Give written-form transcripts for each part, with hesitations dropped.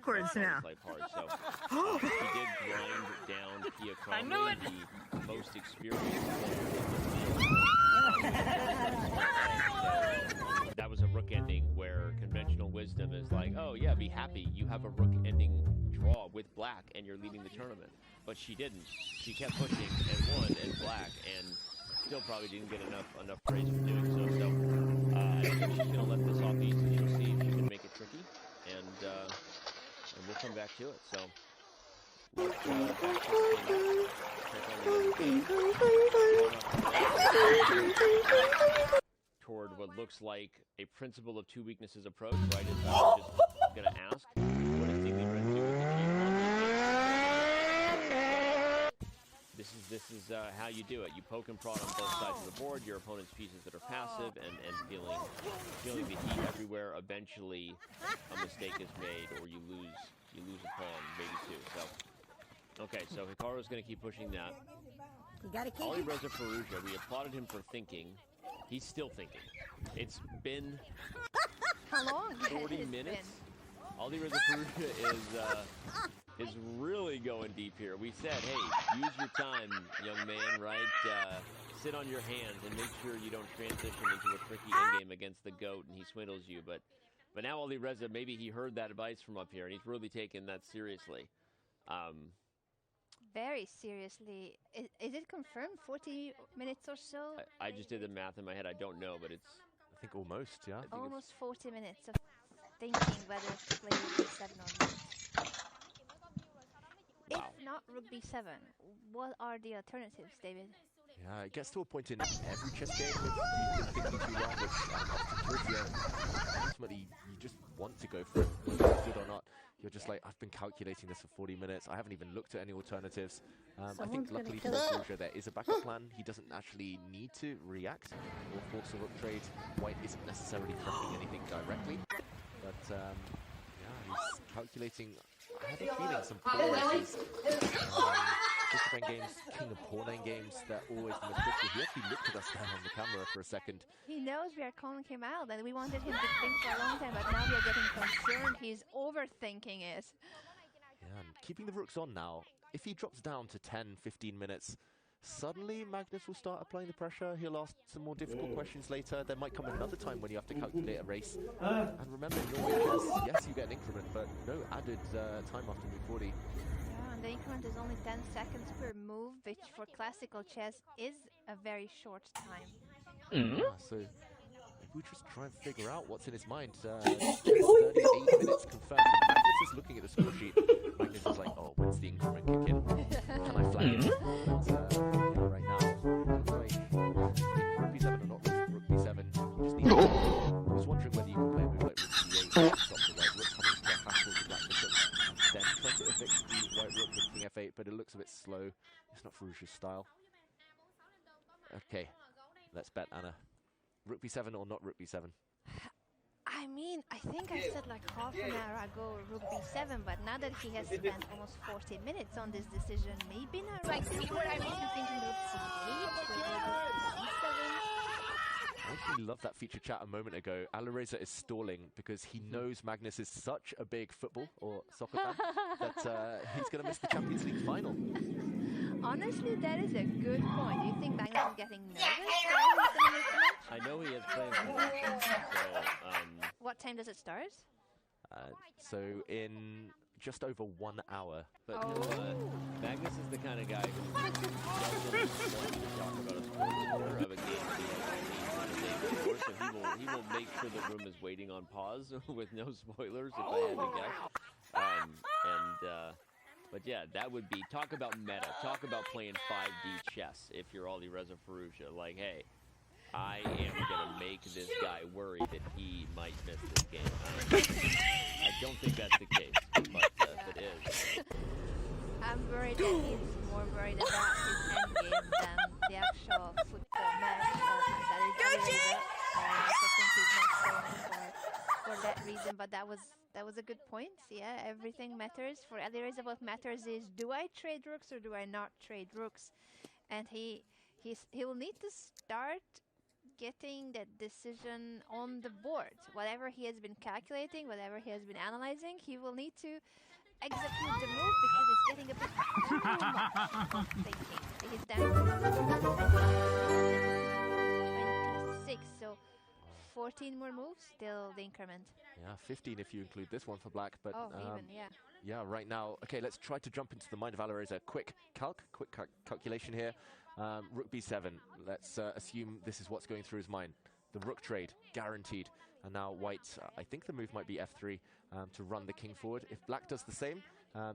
backwards now. Play hard, so he did grind down Pia Conley, the most experienced player. That was a rook ending where conventional wisdom is like, oh yeah, be happy, you have a rook ending draw with black and you're leading the tournament. But she didn't. She kept pushing and won and black, and still probably didn't get enough praise for doing so. So I don't think she's going to let this off easy. She'll see if she can make it tricky, and we'll come back to it. So toward what looks like a principle of two weaknesses approach, right? Is I'm just going to ask, what does Dealey Red do with the This is how you do it. You poke and prod on both sides of the board, your opponent's pieces that are passive, and feeling the heat everywhere. Eventually, a mistake is made, or you lose a pawn, maybe two. So, okay, so Hikaru's going to keep pushing that. You gotta keep Ali Reza Faruja, we applauded him for thinking. He's still thinking. It's been how long? 40 minutes. Ali Reza Faruja is really going deep here. We said, hey, use your time, young man, right? Sit on your hands and make sure you don't transition into a tricky endgame against the GOAT and he swindles you. But now Ali Reza, maybe he heard that advice from up here and he's really taking that seriously. Very seriously. Is it confirmed? 40 minutes or so? I just did the math in my head. I don't know, but it's... I think almost, yeah. Almost 40 minutes of thinking whether to play Rook B7 or not. Wow. If not Rook B7, what are the alternatives, David? Yeah, it gets to a point in every chess game if you've been thinking too long, which towards the end, ultimately you just want to go for it, whether it's good or not. You're just like, I've been calculating this for 40 minutes. I haven't even looked at any alternatives. I think luckily for Faruja there is a backup plan. He doesn't actually need to react or force a rook trade. White isn't necessarily threatening anything directly, but yeah, he's calculating. I have a feeling some poor races. Bishop endgames, king of pawn endgames, they're always the most difficult. He actually looked at us down on the camera for a second. He knows we are calling him out, and we wanted him to think for a long time, but now we are getting concerned. He's overthinking it. Yeah, and keeping the rooks on now. If he drops down to 10, 15 minutes, suddenly Magnus will start applying the pressure. He'll ask some more difficult questions later. There might come another time when you have to calculate a race. And remember, in Norway chess, yes, you get an increment, but no added time after move 40. Yeah, and the increment is only 10 seconds per move, which for classical chess is a very short time. Yeah, so we just try and figure out what's in his mind. 38 minutes confirmed. Magnus is looking at the score sheet. Magnus is like, oh, when's the increment kick in? Can I flag it? But yeah, right now, looks like Rook B7 or not Rook B7. You just need to, I was wondering whether you can play a move like Rook B8 to stop the white rook coming to a hassle to black bishop. Then try to evict the white rook with King F8, but it looks a bit slow. It's not Faruja's style. Okay, let's bet, Anna. Rook B7 or not Rook B7? I mean, I think I said like half an hour ago Rook B7, but now that he has spent almost 40 minutes on this decision, maybe not Rook B7. I'm thinking Rook C8 with Rook B7. I actually loved that feature chat a moment ago. Alireza is stalling because he knows Magnus is such a big football or soccer fan that he's going to miss the Champions League final. Honestly, that is a good point. Do you think Magnus is getting nervous? I know he has plans for that. So, what time does it start? So in just over 1 hour. But Magnus is the kind of guy who doesn't want to talk about a score of a game that he so he will make sure the room is waiting on pause with no spoilers, if I had to guess. But yeah, that would be, talk about meta, talk about playing 5D chess if you're Ali Reza Faruja. Like, hey, I am going to make this guy worry that he might miss this game. I don't think that's the case, but if it is. I'm worried that he's more worried about his endgame than the actual football match. That is I also think he's not going for that reason, but that was a good point. Yeah, everything matters. For Alireza, what matters is, do I trade rooks or do I not trade rooks? And he will need to start getting that decision on the board. Whatever he has been calculating, whatever he has been analyzing, he will need to execute the move because it's getting a bit too much of thinking. He's down to 26, so 14 more moves, still the increment. Yeah, 15 if you include this one for black, but even, yeah. Yeah, right now. Okay, let's try to jump into the mind of Alireza. Quick calculation here. Rook b7. Let's assume this is what's going through his mind. The rook trade, guaranteed. And now white, I think the move might be f3 to run the king forward. If black does the same,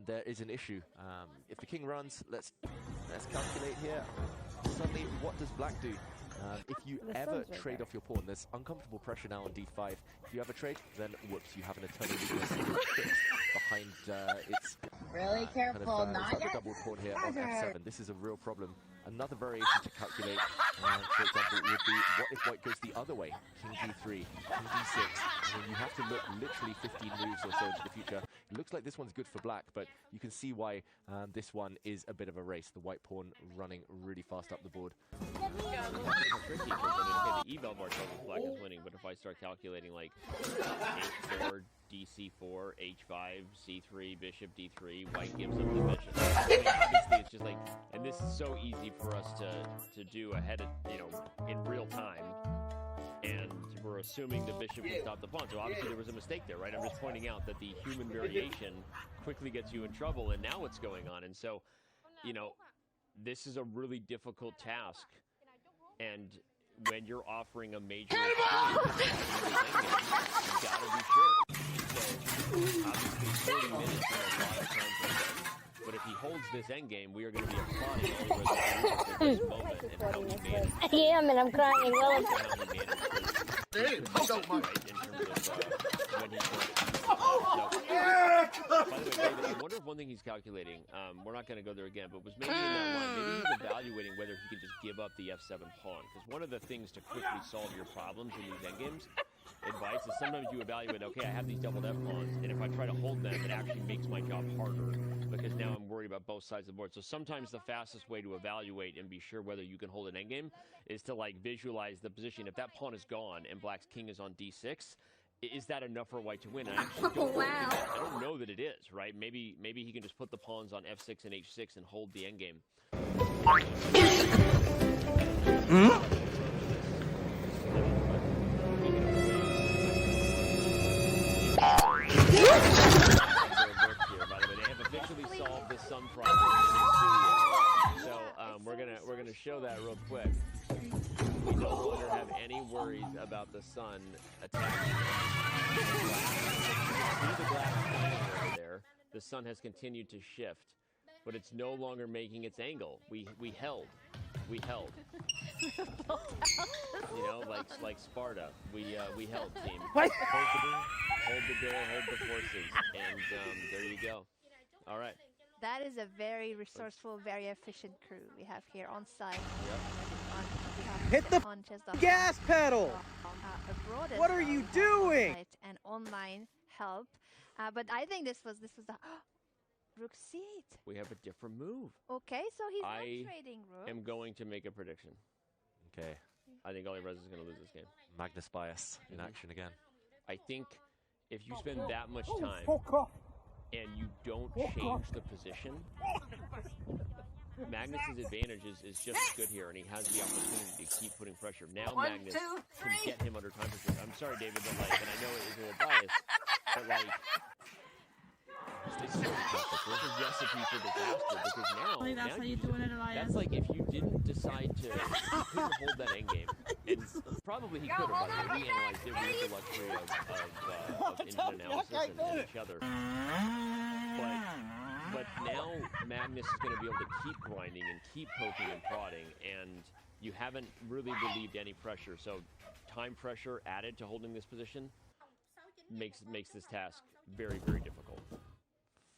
there is an issue. If the king runs, let's calculate here. Suddenly, what does black do? If you ever trade off your pawn, there's uncomfortable pressure now on d5. If you ever trade, then whoops, you have an eternal weakness behind its really careful, not yet. Double pawn here on f7. This is a real problem. Another variation to calculate, for example, would be what if white goes the other way? King g3, king d6. I mean, you have to look literally 15 moves or so into the future. It looks like this one's good for black, but you can see why this one is a bit of a race. The white pawn running really fast up the board. Yeah, it's tricky because, I mean, okay, the eval bar tells us black is winning, but if I start calculating like h4, dc4, h5, c3, bishop d3, white gives up the bishop. I mean, obviously, it's just like, and this is so easy for us to do ahead of, in real time. And we're assuming the bishop can stop the pawn. So obviously there was a mistake there, right? I'm just pointing out that the human variation quickly gets you in trouble, and now what's going on? And so, this is a really difficult task. And when you're offering a major experience, you gotta be sure. So obviously 40 minutes is a lot of time for him. But if he holds this endgame, we are going to be applauding Oliver at this moment and how he managed. I am, and I'm crying. How he managed to so much in terms of when he's by the way, David, I wonder if one thing he's calculating, we're not going to go there again, but was maybe in that line, maybe he's evaluating whether he can just give up the f7 pawn. Because one of the things to quickly solve your problems in these endgames, advice is sometimes you evaluate, okay, I have these doubled f pawns, and if I try to hold them, it actually makes my job harder because now I'm worried about both sides of the board. So sometimes the fastest way to evaluate and be sure whether you can hold an endgame is to visualize the position. If that pawn is gone and black's king is on d6, is that enough for white to win? I actually don't I don't know that it is, right? Maybe he can just put the pawns on f6 and h6 and hold the endgame. They have officially solved the sun problem in studio. So we're gonna show that real quick. We no longer have any worries about the sun attacking the glass over there. The sun has continued to shift, but it's no longer making its angle. We held. Like Sparta. We held, team. Hold the door, hold the forces, and there you go. All right. That is a very resourceful, very efficient crew we have here on site. Hit the gas pedal! What are you doing? And online help, but I think this was the rook c8. We have a different move. Okay, so he's not trading rook. I'm going to make a prediction. Okay. I think Alireza is going to lose this game. Magnus bias in action again. I think if you spend that much time and you don't change the position, Magnus's advantage is just as good here, and he has the opportunity to keep putting pressure. Now Magnus can get him under time pressure. I'm sorry, David, but and I know it is a little biased, but this is a recipe for disaster because now how you doing it, Elias. That's like if you didn't decide to, he couldn't hold that endgame, and probably he could have. By the way, we analyzed it. We had the luxury of engine analysis and each other. But now Magnus is going to be able to keep grinding and keep poking and prodding, and you haven't really relieved any pressure. So time pressure added to holding this position makes this task very, very difficult.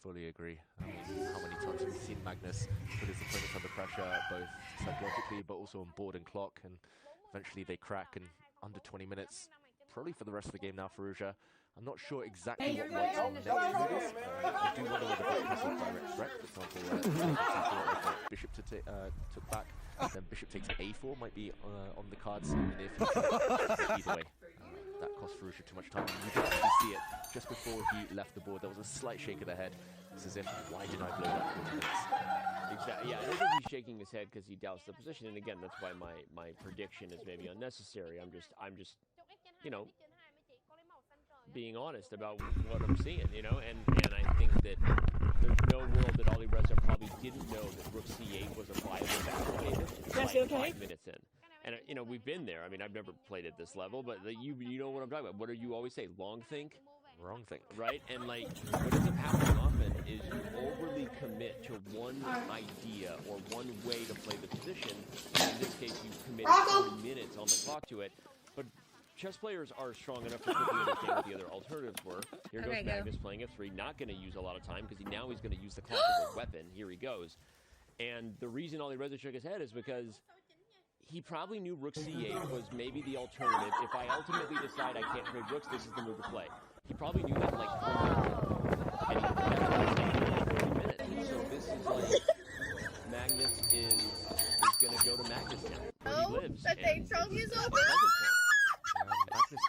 Fully agree. How many times have we seen Magnus put his opponents under pressure, both psychologically but also on board and clock, and eventually they crack in under 20 minutes, probably for the rest of the game now for Ruja. I'm not sure exactly what White's next move is. I do wonder whether that is a direct threat, for example, bishop to took back. Then bishop takes a4 might be on the cards in the near future. Either way, that cost Farusha too much time. You can actually see it just before he left the board. There was a slight shake of the head. It's as if, why did I blow that 40 minutes? Exactly. Yeah, I don't think he's shaking his head because he doubts the position. And again, that's why my prediction is maybe unnecessary. I'm just, you know, being honest about what I'm seeing, you know, and I think that there's no world that Ali Reza probably didn't know that Rook C8 was a viable battle like 5 minutes in. And, you know, we've been there. I mean, I've never played at this level, but you know what I'm talking about. What do you always say? Long think? Wrong think. Right? And, like, what ends up happening often is you overly commit to one idea or one way to play the position. And in this case, you committed 30 minutes on the clock to it. But chess players are strong enough to quickly understand what the other alternatives were. Here goes Magnus playing f3, not going to use a lot of time because now he's going to use the clock as a weapon. Here he goes. And the reason Ali Reza shook his head is because he probably knew Rook C8 was maybe the alternative. If I ultimately decide I can't trade rooks, this is the move to play. He probably knew that in like 4 minutes. And he 30 minutes. So this is like Magnus is going to go to Magnus now, where he lives. Magnus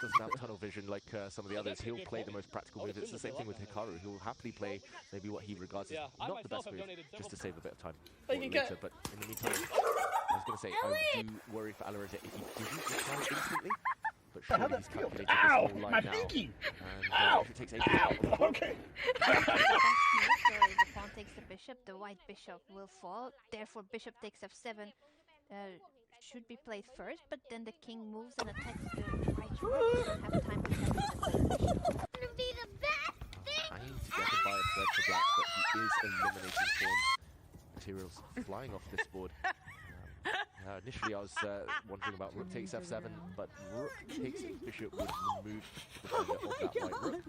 doesn't have tunnel vision like some of the others. He'll play the most practical move. It's the same thing with Hikaru. He'll happily play maybe what he regards as not the best move, just to save a bit of time for later. But in the meantime, I was going to say, I do worry for Alireza if he didn't retry instantly. But surely he's calculated this whole line now. And if it takes 8 Okay. The pawn takes the bishop, the white bishop will fall. Therefore, bishop takes f7 should be played first, but then the king moves and attacks the right rook. You don't have time to capture the bishop. Trying to get him by a thread for black, but he is eliminating pawns. Materials flying off this board. Initially, I was wondering about rook takes f7, but rook takes bishop would remove the defender of that white rook.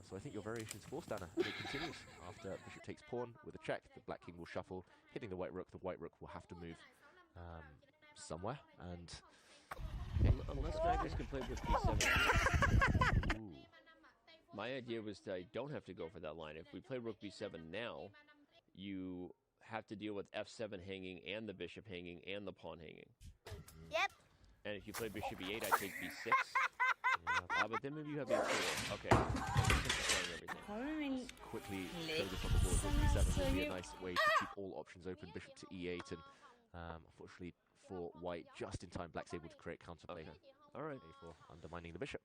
So I think your variation is forced, Anna, and it continues. After bishop takes pawn with a check, the black king will shuffle, hitting the white rook. The white rook will have to move somewhere, and unless Magnus can play with b7. Ooh. My idea was that I don't have to go for that line. If we play rook b7 now, you have to deal with f7 hanging and the bishop hanging and the pawn hanging. Yep. And if you play bishop e8, I take b6. But then maybe you have a4. Okay. Just quickly throw this on the board. Rook b7 would be a nice way to keep all options open. Bishop to e8, and unfortunately for white, just in time, black's able to create counterplay. Okay. All right. A4 undermining the bishop.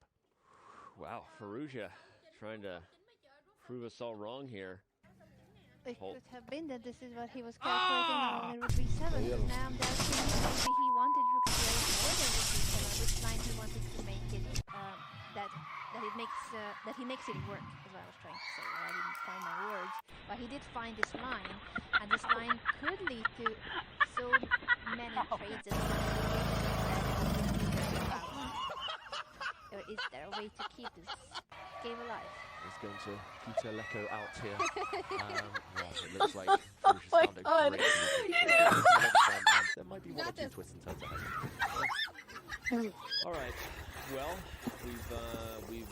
Wow, Farusha trying to prove us all wrong here. It could have been that this is what he was calculating on in rook b7. Now I'm doubting maybe he wanted rook c8 more than rook b7. Which line he wanted to make it that he makes it work, is what I was trying to say. I didn't find my words, but he did find this line, and this line could lead to so many trades and is there a way to keep this game alive? He's going to Peter Lecco out here. It looks like Farusha's found a great move. There might be one or two twists and turns ahead. All right. Well, we've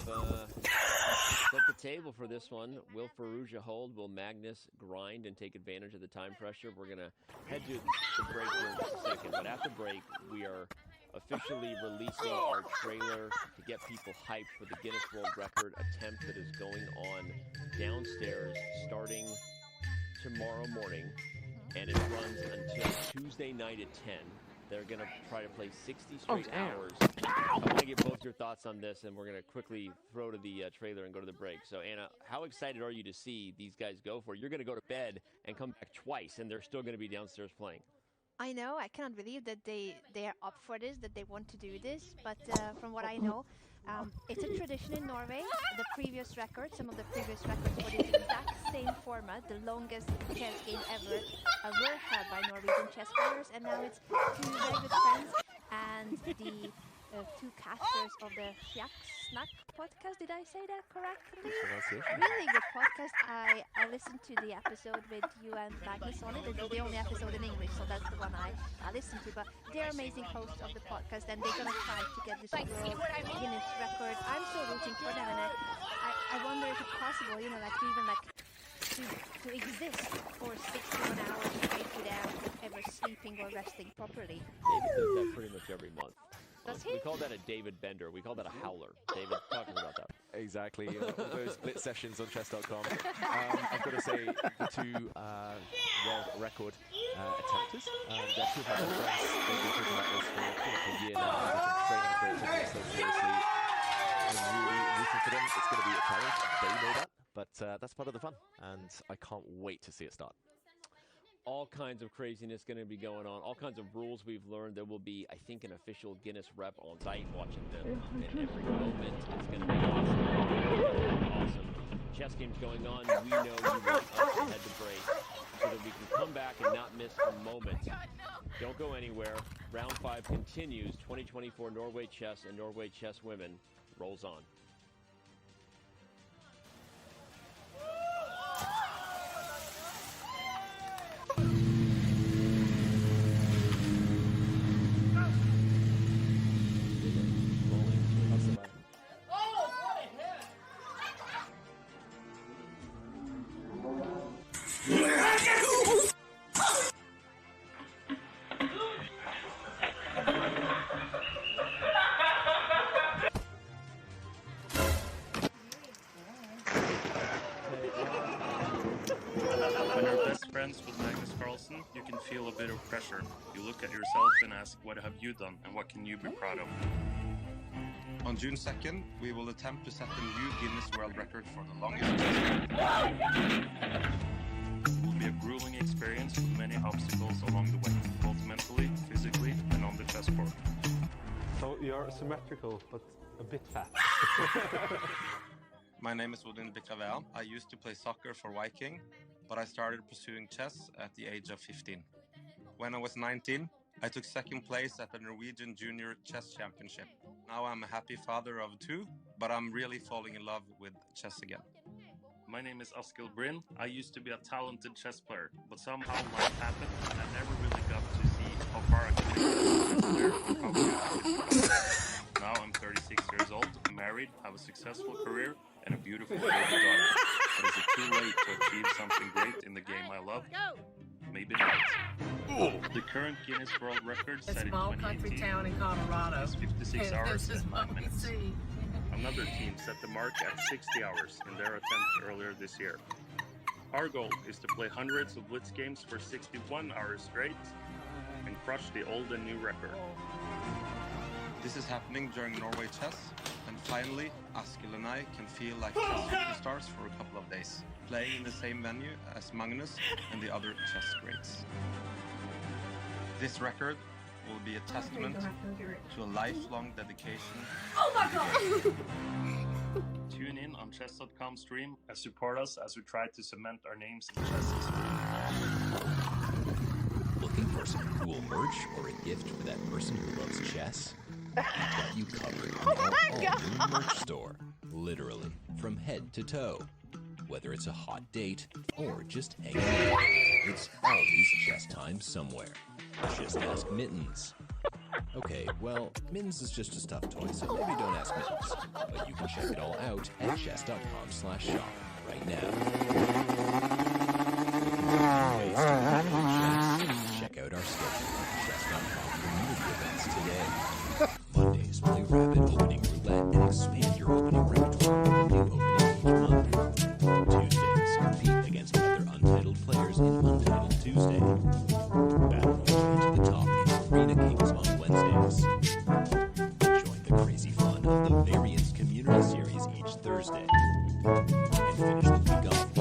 set the table for this one. Will Farusha hold? Will Magnus grind and take advantage of the time pressure? We're gonna head to the break here in just a second. But after break, we are officially releasing our trailer to get people hyped for the Guinness World Record attempt that is going on downstairs starting tomorrow morning, and it runs until Tuesday night at 10. They're going to try to play 60 straight hours. I want to get both your thoughts on this, and we're going to quickly throw to the trailer and go to the break. So, Anna, how excited are you to see these guys go for it? You're going to go to bed and come back twice, and they're still going to be downstairs playing. I know, I cannot believe that they are up for this, that they want to do this, but from what I know, it's a tradition in Norway. The previous record, some of the previous records for this exact same format, the longest chess game ever, were held by Norwegian chess players, and now it's two very good friends and the two casters of the Snack podcast. Did I say that correctly? Really good podcast. I listened to the episode with you and Magnus on it. It's the only episode in English, so that's the one I listened to. But they're amazing hosts of the podcast, and they're gonna try to get this world Guinness record. I'm so rooting for them, and I wonder if it's possible, you know, like even like to exist for 61 hours straight without ever sleeping or resting properly. David does that pretty much every month. Does We he? call that a David Bender. We call that a howler. David, talk to me about that. Exactly, all those split sessions on chess.com. I've got to say, the two world record attempters, they're two of my best friends. They've been talking about this for a year now. They've been training for it, taking it so seriously. I'm really rooting for them. It's going to be a challenge. They know that, but that's part of the fun, and I can't wait to see it start. All kinds of craziness going to be going on. All kinds of rules we've learned. There will be, I think, an official Guinness rep on site watching them in every moment. It's going to be awesome. Chess games going on. We know you want us to head the break so that we can come back and not miss a moment. Don't go anywhere. Round 5 continues. 2024 Norway Chess and Norway Chess Women rolls on. When you're best friends with Magnus Carlsen, you can feel a bit of pressure. You look at yourself and ask, what have you done and what can you be proud of? On June 2nd, we will attempt to set a new Guinness World Record for the longest chess. It will be a grueling experience with many obstacles along the way, both mentally, physically, and on the chessboard. So you're symmetrical, but a bit fat. My name is Odin Bikravea. I used to play soccer for Viking, but I started pursuing chess at the age of 15. When I was 19, I took second place at the Norwegian Junior Chess Championship. Now I'm a happy father of 2, but I'm really falling in love with chess again. My name is Askild Bryn. I used to be a talented chess player, but somehow life happened and I never really got to see how far I could take as a chess player or how good I could be. Now I'm 36 years old, married, have a successful career, and a beautiful baby daughter. But is it too late to achieve something great in the game I love? Maybe not. The current Guinness World Record set in 2018 town in Colorado. is 56 hours and 9 minutes. Another team set the mark at 60 hours in their attempt earlier this year. Our goal is to play hundreds of blitz games for 61 hours straight and crush the old and new record. This is happening during Norway Chess, and finally, Askild and I can feel like chess superstars for a couple of days, playing in the same venue as Magnus and the other chess greats. This record will be a testament to a lifelong dedication. Oh my god! Tune in on chess.com stream and support us as we try to cement our names in chess history. Looking for some cool merch or a gift for that person who loves chess? We've got you covered in our all-new merch store. Literally, from head to toe. Whether it's a hot date or just hanging out, it's always chess time somewhere. Just ask Mittens. Okay, well, Mittens is just a stuffed toy, so maybe don't ask Mittens. But you can check it all out at chess.com/shop right now. Check out our schedule at chess.com community events today. Mondays, play rapid opening roulette and expand your opening repertoire with a new opening each month. Tuesdays, compete against other Untitled players in Untitled Tuesday. Battle your way to the top in Arena Kings on Wednesdays. Join the crazy fun of the Variants Community Series each Thursday. And finish the week off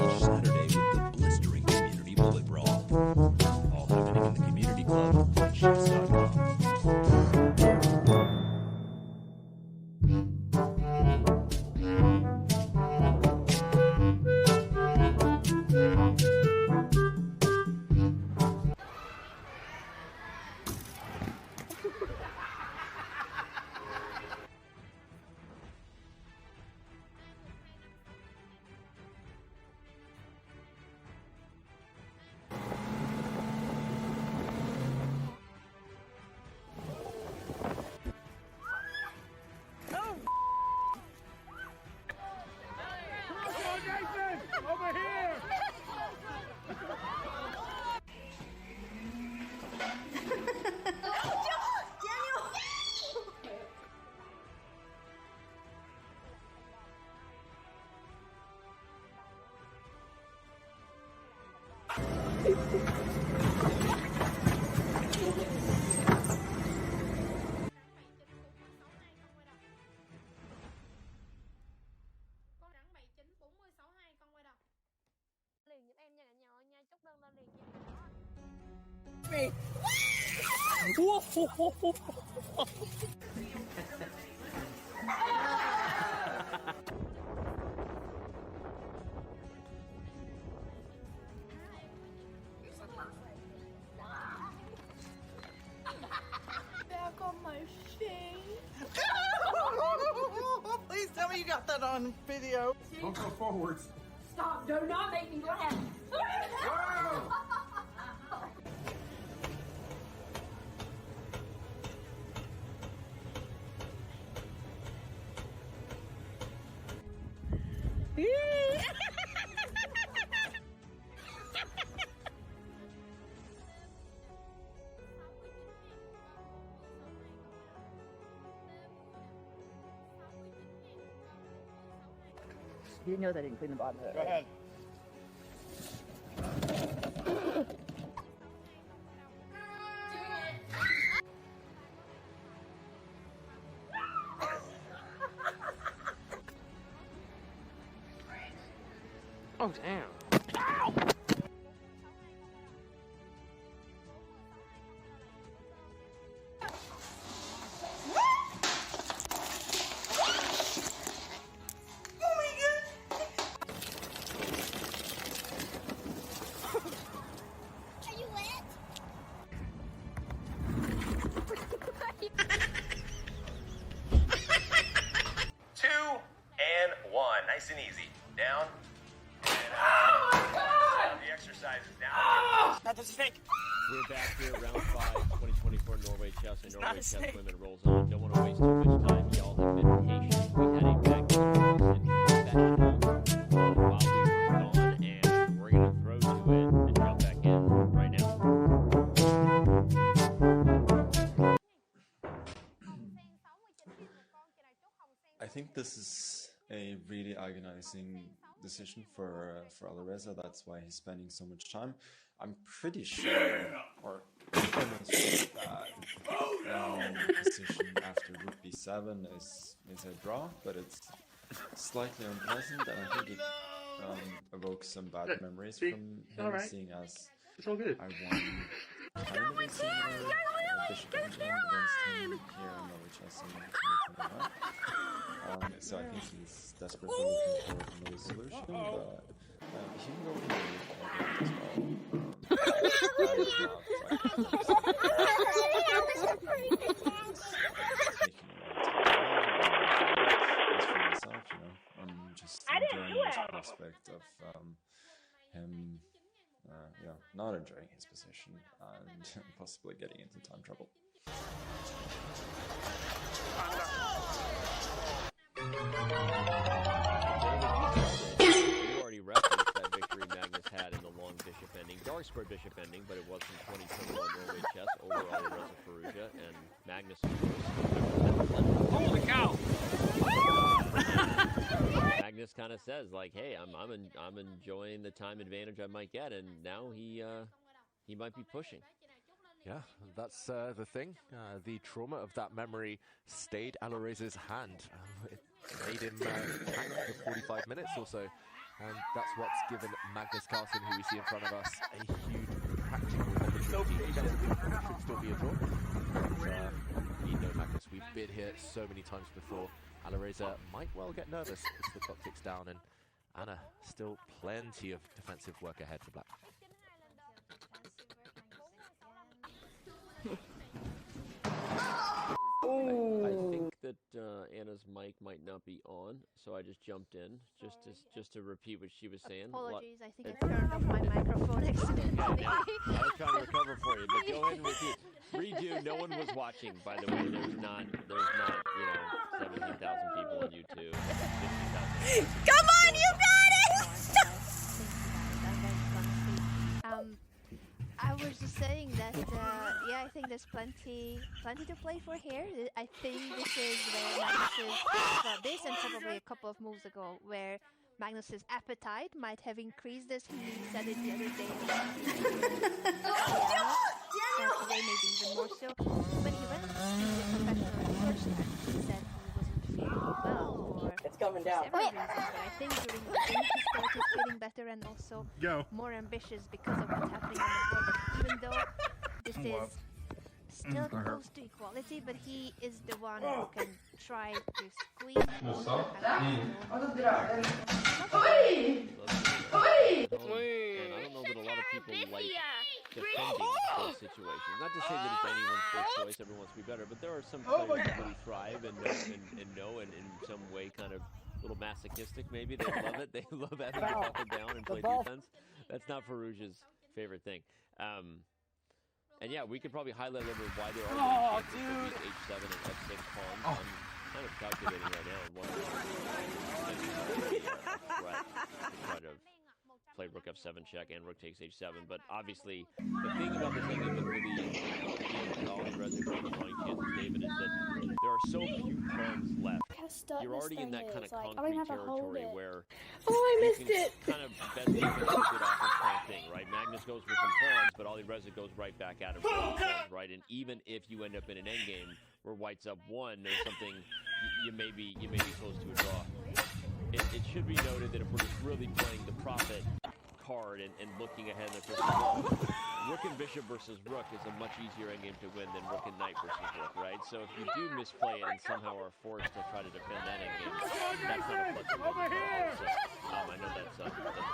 Me. Back on my face. Please tell me you got that on video. Don't go forwards. Stop. Do not make me go ahead. You know that I didn't clean the bottom of it. Go ahead. Oh, damn. Ow! Nice and easy. Down and up. The exercise is down. That doesn't stink. We're back here, round 5, 2024 Norway Chess, and Norway Chess women rolls on. Don't want to waste too much time. Y'all have been patient. We had a back while we were gone, and we're going to throw to it and jump back in right now. I think this is a really agonizing decision for Alireza. That's why he's spending so much time. I'm pretty sure, or almost sure that decision after rook b7 is a draw, but it's slightly unpleasant, and I think it evokes some bad memories from him, seeing as it's all good. I won kind of a similar bishop engine against him here in Norway Chess in 2021. So I think he's desperately looking for another solution, but he can go I'm just enjoying this prospect of him not enjoying his position and possibly getting into time trouble. You already referenced that victory Magnus had in the long bishop ending, dark squared bishop ending, but it was in 2021 Norway Chess over Alireza Firouzja, and Magnus, of course. Holy cow! Magnus kind of says like, "Hey, I'm enjoying the time advantage I might get," and now he might be pushing. Yeah, that's the thing. The trauma of that memory stayed Alireza's hand. It made him hang for 45 minutes or so. And that's what's given Magnus Carlsen, who we see in front of us, a huge practical opportunity. Should still be a draw. But, we know Magnus, we've been here so many times before. Alireza might well get nervous as the clock ticks down, and Anna, still plenty of defensive work ahead for Black. I think that Anna's mic might not be on, so I just jumped in just to repeat what she was saying. Apologies, I think I turned off my microphone accidentally. I was trying to recover for you, but go ahead and repeat. Redo. No one was watching, by the way. There's not 17,000 people on YouTube. 50,000. Come on, you got it! I was just saying that, yeah, I think there's plenty to play for here. I think this is where Magnus is, this and probably a couple of moves ago, where Magnus's appetite might have increased as he said it the other day. Today maybe even more so. When he went to the professional the first time, he said he wasn't feeling well for several reasons. But I think during the game he started feeling better and also more ambitious because of what's happening on the board. But even though this is still close to equality, but he is the one who can try to squeeze. And I don't know that a lot of people like defending those situations. Not to say that it's anyone's first choice, everyone wants to be better, but there are some players that really thrive and know and in some way kind of a little masochistic maybe. They love it. They love having to buckle down and play defense. That's not Farouja's favorite thing. And yeah, we could probably highlight a little bit why there are chances for these H7 and F6 pawns. I'm kind of calculating right now and wondering if try to play rook F7 check and rook takes H7. But obviously, the thing about this thing that really gives Ali Reza great drawing chances, David, is that there are so few pawns left. You're already in that kind of concrete territory where you can kind of best defense is good offense kind of thing, right? Magnus goes for some pawns, but Ali Reza goes right back at him for some pawns, right? And even if you end up in an endgame where white's up 1 or something, you may be close to a draw. It should be noted that if we're just really playing the profit card and looking ahead in the crystal ball, rook and bishop versus rook is a much easier endgame to win than rook and knight versus rook, right? So if you do misplay it and somehow are forced to try to defend that endgame, that's not a flexible card. So, I know that's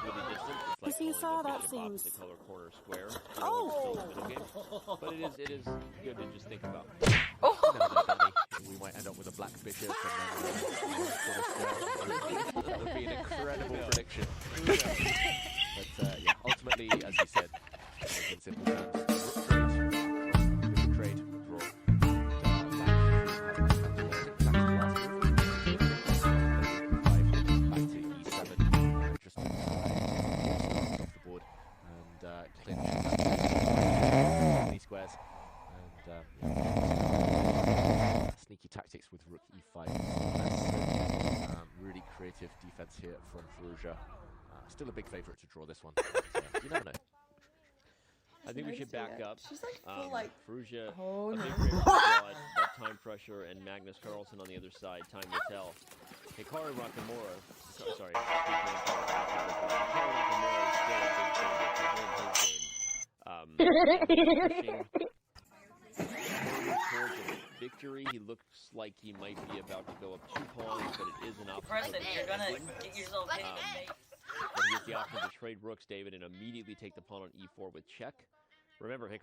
really distant. It's like calling a bishop opposite color corner square. You know, it's still a middle game. But it is good to just think about. We might end up with a black bishop and then that would be an incredible prediction. But yeah, ultimately, as you said, in simple terms, rook trade, draw. Back to E7, just off the board and clean these squares. And sneaky tactics with rook E5. Really creative defense here from Farouja. Still a big favorite to draw this one. But, you never know. I think we should back up. She's like Farouja, oh, a no. big favorite to draw it, but time pressure, and Magnus Carlsen on the other side. Time will tell. Hikaru Nakamura, sorry, Hikaru Nakamura is still a big favorite to win his game. Pushing towards a victory. He looks like he might be about to go up 2 pawns, but it is an option. You're gonna get yourself hit. But he has the option to trade rooks, David, and immediately take the pawn on E4 with check. Remember,